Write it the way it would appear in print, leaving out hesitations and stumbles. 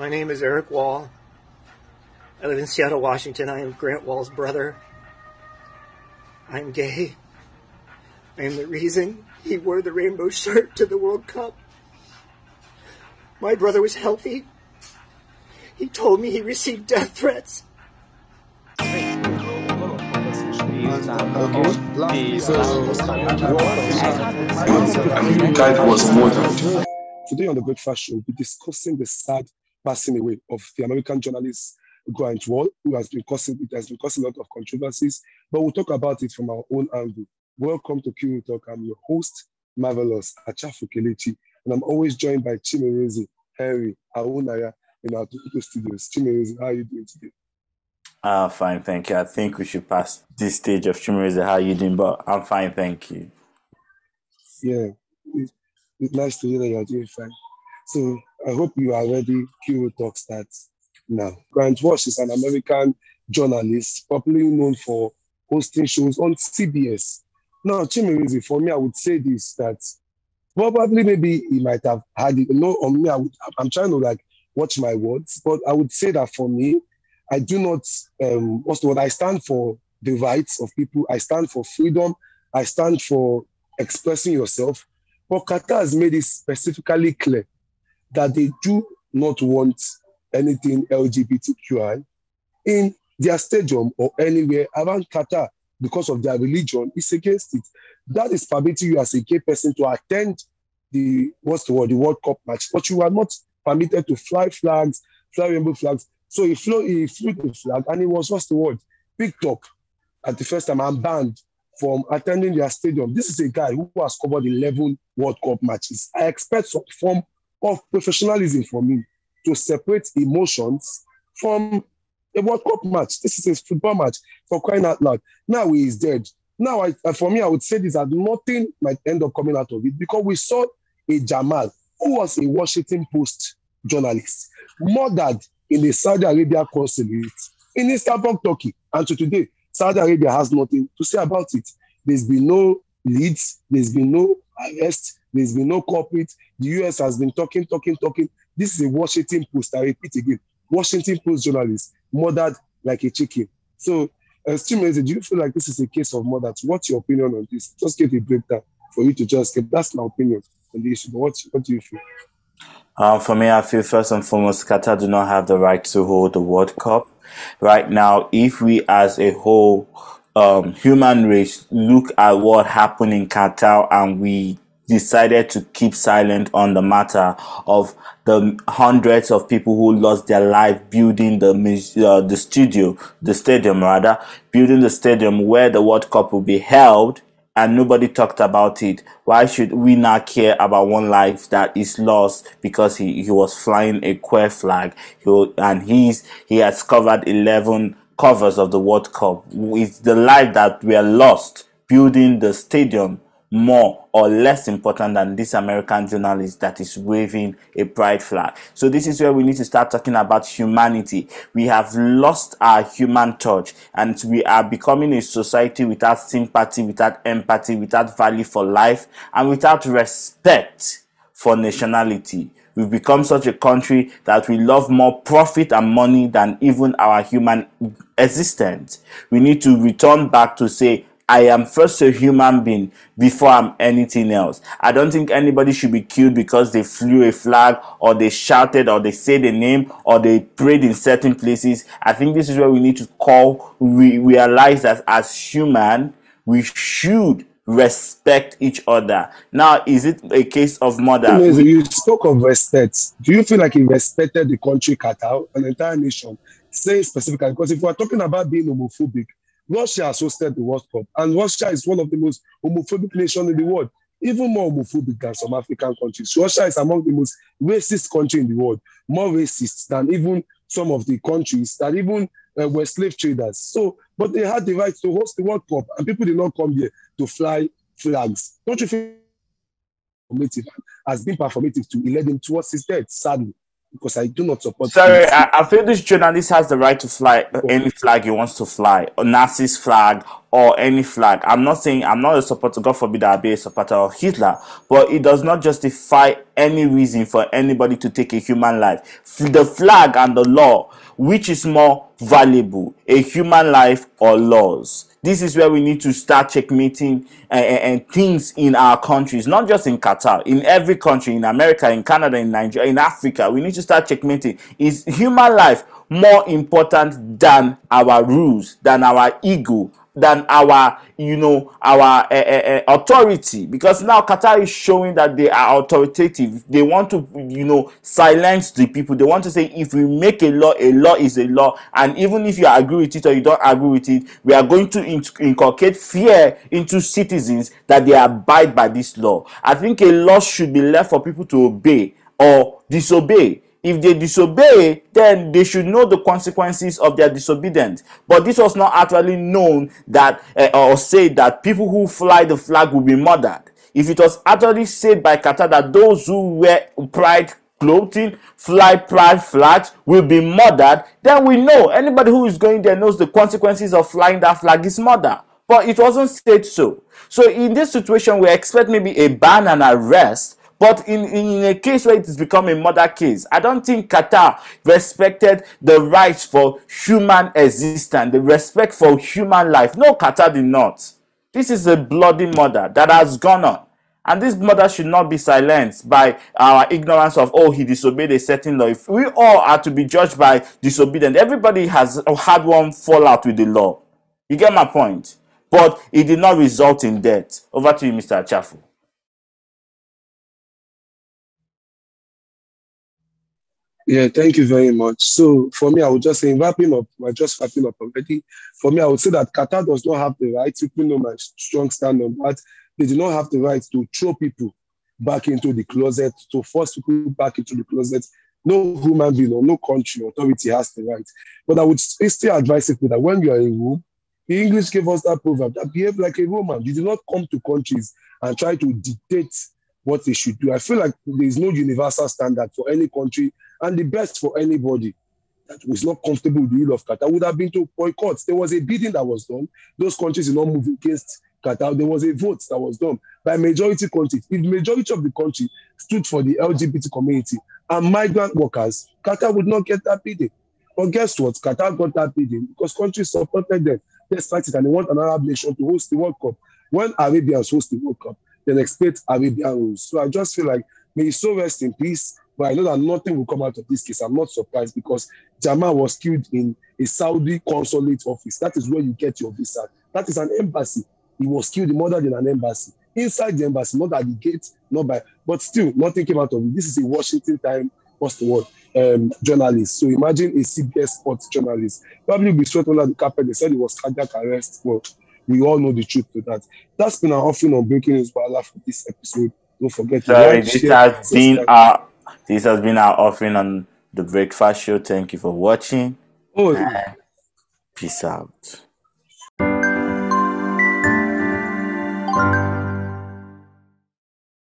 My name is Eric Wahl. I live in Seattle, Washington. I am Grant Wahl's brother. I am gay. I am the reason he wore the rainbow shirt to the World Cup. My brother was healthy. He told me he received death threats. Today on the Breakfast Show, we'll be discussing the sad passing away of the American journalist Grant Wahl, who has been causing a lot of controversies, but we'll talk about it from our own angle. Welcome to Q Talk. I'm your host, Marvelous Achafu Kelechi, and I'm always joined by Chimereze, Henry, Aunaya in our Toronto studios. Chimereze, how are you doing today? Fine, thank you. I think we should pass this stage of Chimereze. How are you doing? But I'm fine, thank you. Yeah, it's nice to hear that you're doing fine. So I hope you are ready. Q Talk starts now. Grant Wahl is an American journalist, popularly known for hosting shows on CBS. Now, Chimereze, for me, I would say this, that probably maybe he might have had it. No, on me, I'm trying to watch my words, but I would say that for me, I do not, I stand for the rights of people. I stand for freedom. I stand for expressing yourself. But Qatar has made it specifically clear that they do not want anything LGBTQI in their stadium or anywhere around Qatar because of their religion. It's against it. That is permitting you as a gay person to attend the World Cup match, but you are not permitted to fly flags, fly rainbow flags. So he flew the flag, and it was big talk at the first time. I'm banned from attending their stadium. This is a guy who has covered 11 World Cup matches. I expect some form of professionalism from him to separate emotions from a World Cup match. This is a football match, for crying out loud. Now he is dead. Now, for me, I would say this, that nothing might end up coming out of it, because we saw a Jamal, who was a Washington Post journalist, murdered in the Saudi Arabia consulate in Istanbul, Turkey. And to today, Saudi Arabia has nothing to say about it. There's been no leads, there's been no arrest, there's been no culprit. The US has been talking. This is a Washington Post, I repeat again, Washington Post journalist, murdered like a chicken. So, Chimereze, do you feel like this is a case of murder? What's your opinion on this? Just give a breakdown for you to just get. That's my opinion on the issue. But what do you feel? For me, I feel first and foremost, Qatar do not have the right to hold the World Cup. Right now, if we as a whole human race look at what happened in Qatar and we decided to keep silent on the matter of the hundreds of people who lost their life building the stadium where the World Cup will be held, and nobody talked about it. Why should we not care about one life that is lost because he was flying a queer flag? He has covered 11 covers of the World Cup. It's the life that we are lost building the stadium more or less important than this American journalist that is waving a pride flag. So this is where we need to start talking about humanity. We have lost our human touch, and we are becoming a society without sympathy, without empathy, without value for life, and without respect for nationality. We've become such a country that we love more profit and money than even our human existence. We need to return back to say, I am first a human being before I'm anything else. I don't think anybody should be killed because they flew a flag or they shouted or they said a name or they prayed in certain places. I think this is where we need to realize that as human, we should respect each other. Now, is it a case of murder? You spoke of respect. Do you feel like he respected the country, Qatar, an entire nation? Say specifically, because if we're talking about being homophobic, Russia has hosted the World Cup, and Russia is one of the most homophobic nations in the world, even more homophobic than some African countries. Russia is among the most racist countries in the world, more racist than even some of the countries that even were slave traders. So, but they had the right to host the World Cup, and people did not come here to fly flags. Don't you feel performative has been performative to lead him towards his death, sadly? because I do not support Sorry, hate speech. I feel this journalist has the right to fly any flag he wants to fly, a Nazi's flag or any flag. I'm not saying I'm not a supporter, God forbid I be a supporter of Hitler, but it does not justify any reason for anybody to take a human life. The flag and the law, which is more valuable, a human life or laws? This is where we need to start checkmating and things in our countries, not just in Qatar, in every country, in America, in Canada, in Nigeria, in Africa. We need to start checkmating. Is human life more important than our rules, than our ego, than our, our authority? Because now Qatar is showing that they are authoritative. They want to, silence the people. They want to say, if we make a law is a law, and even if you agree with it or you don't agree with it, we are going to inculcate fear into citizens that they abide by this law. I think a law should be left for people to obey or disobey. If they disobey, then they should know the consequences of their disobedience. But this was not actually known that or said that people who fly the flag will be murdered. If it was actually said by Qatar that those who wear pride clothing, fly pride flags will be murdered, then we know anybody who is going there knows the consequences of flying that flag is murder. But it wasn't said so. So in this situation, we expect maybe a ban and arrest. But in a case where it has become a murder case, I don't think Qatar respected the rights for human existence, the respect for human life. No, Qatar did not. This is a bloody murder that has gone on. And this murder should not be silenced by our ignorance of, oh, he disobeyed a certain law. If we all are to be judged by disobedience, everybody has had one fallout with the law. You get my point? But it did not result in death. Over to you, Mr. Achafu. Yeah, thank you very much. So for me, I would just say, wrapping up, we're just wrapping up already. For me, I would say that Qatar does not have the right, people know my strong stand on that. They do not have the right to throw people back into the closet, to force people back into the closet. No human being or no country authority has the right. But I would still advise people that when you are in Rome, the English gave us that proverb that behave like a Roman. You do not come to countries and try to dictate what they should do. I feel like there is no universal standard for any country, and the best for anybody that was not comfortable with the rule of Qatar would have been to boycott. There was a bidding that was done. Those countries did not move against Qatar. There was a vote that was done by majority countries. If the majority of the country stood for the LGBT community and migrant workers, Qatar would not get that bidding. But guess what? Qatar got that bidding because countries supported them despite it, and they want an Arab nation to host the World Cup. When Arabians host the World Cup, then expect Arabian rules. So I just feel like, may his soul rest in peace. But I know that nothing will come out of this case. I'm not surprised because Jamal was killed in a Saudi consulate office. That is where you get your visa. That is an embassy. He was killed, murdered in an embassy. Inside the embassy, not at the gate, not by, but still, nothing came out of it. This is a Washington Time, what's the word, journalist. So imagine a CBS Sports journalist. Probably be swept under the carpet. They said it was cardiac arrest. Well, we all know the truth to that. That's been our offering on Breaking News Wahala for this episode. Don't forget to Sorry, like, share, subscribe. this has been our offering on the Breakfast Show. Thank you for watching. Oh, Peace out.